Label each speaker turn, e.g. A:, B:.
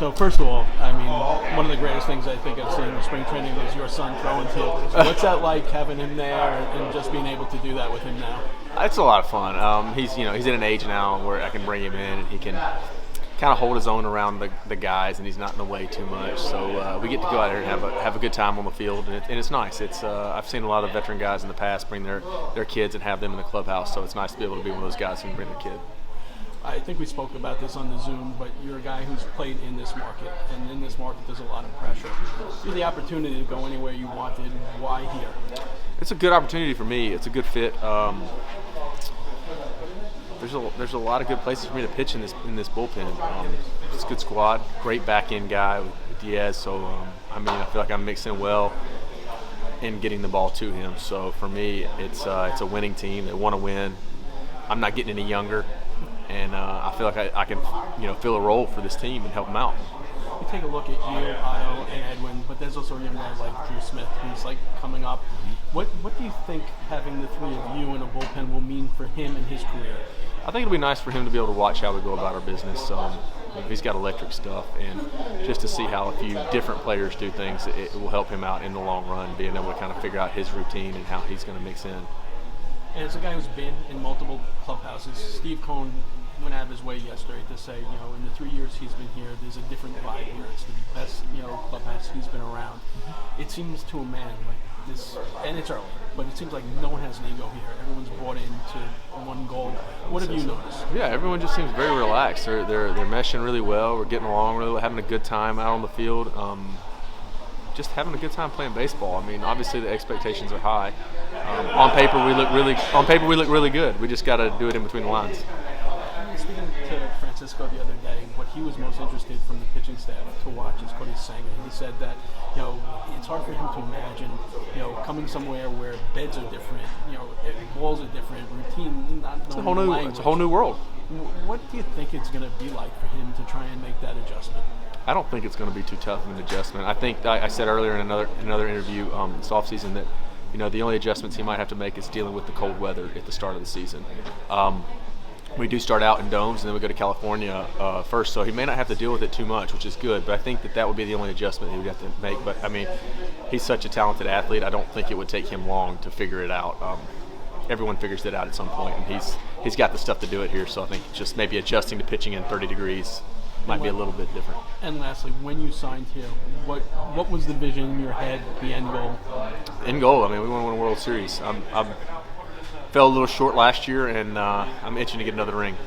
A: So first of all, I mean, one of the greatest things I think I've seen in spring training is your son throwing to you. What's that like having him there and just being able to do that with him now?
B: It's a lot of fun. He's at an age now where I can bring him in and he can kind of hold his own around the guys, and he's not in the way too much. So we get to go out there and have a good time on the field, and it's nice. I've seen a lot of veteran guys in the past bring their kids and have them in the clubhouse, so it's nice to be able to be one of those guys who can bring their kid.
A: I think we spoke about this on the Zoom, but you're a guy who's played in this market, and in this market there's a lot of pressure. You had the opportunity to go anywhere you wanted. Why here?
B: It's a good opportunity for me. It's a good fit. There's a lot of good places for me to pitch in this bullpen. It's a good squad, great back end guy with Diaz. So I feel like I'm mixing well and getting the ball to him. So for me, it's a winning team. They want to win. I'm not getting any younger. And I feel like I can, fill a role for this team and help them out.
A: You take a look at you, Io, and Edwin, but there's also young guys like Drew Smith who's coming up. What do you think having the three of you in a bullpen will mean for him and his career?
B: I think it'll be nice for him to be able to watch how we go about our business. He's got electric stuff, and just to see how a few different players do things, it will help him out in the long run, being able to kind of figure out his routine and how he's going to mix in.
A: And as a guy who's been in multiple clubhouses, Steve Cohn went out of his way yesterday to say, in the 3 years he's been here, there's a different vibe here. It's the best, clubhouse he's been around. It seems to a man like this, and it's early, but it seems like no one has an ego here. Everyone's bought into one goal. What have you noticed?
B: Yeah, everyone just seems very relaxed. They're meshing really well. We're getting along really well, having a good time out on the field. Just having a good time playing baseball. I mean, obviously the expectations are high. On paper we look really good. We just got to do it in between the lines.
A: Speaking to Francisco the other day, what he was most interested from the pitching staff to watch is Cody Sanger. He said that it's hard for him to imagine coming somewhere where beds are different, balls are different, routine not
B: it's
A: knowing the language.
B: It's a whole new world.
A: What do you think it's going to be like for him to try and make that adjustment?
B: I don't think it's going to be too tough of an adjustment. I think I said earlier in another interview this offseason that the only adjustments he might have to make is dealing with the cold weather at the start of the season. We do start out in domes, and then we go to California first, so he may not have to deal with it too much, which is good. But I think that would be the only adjustment he would have to make. But I mean, he's such a talented athlete. I don't think it would take him long to figure it out. Everyone figures it out at some point, and he's got the stuff to do it here. So I think just maybe adjusting to pitching in 30 degrees might be a little bit different.
A: And lastly, when you signed here, what was the vision in your head, the end goal?
B: End goal, I mean, we want to win a World Series. I fell a little short last year, and I'm itching to get another ring.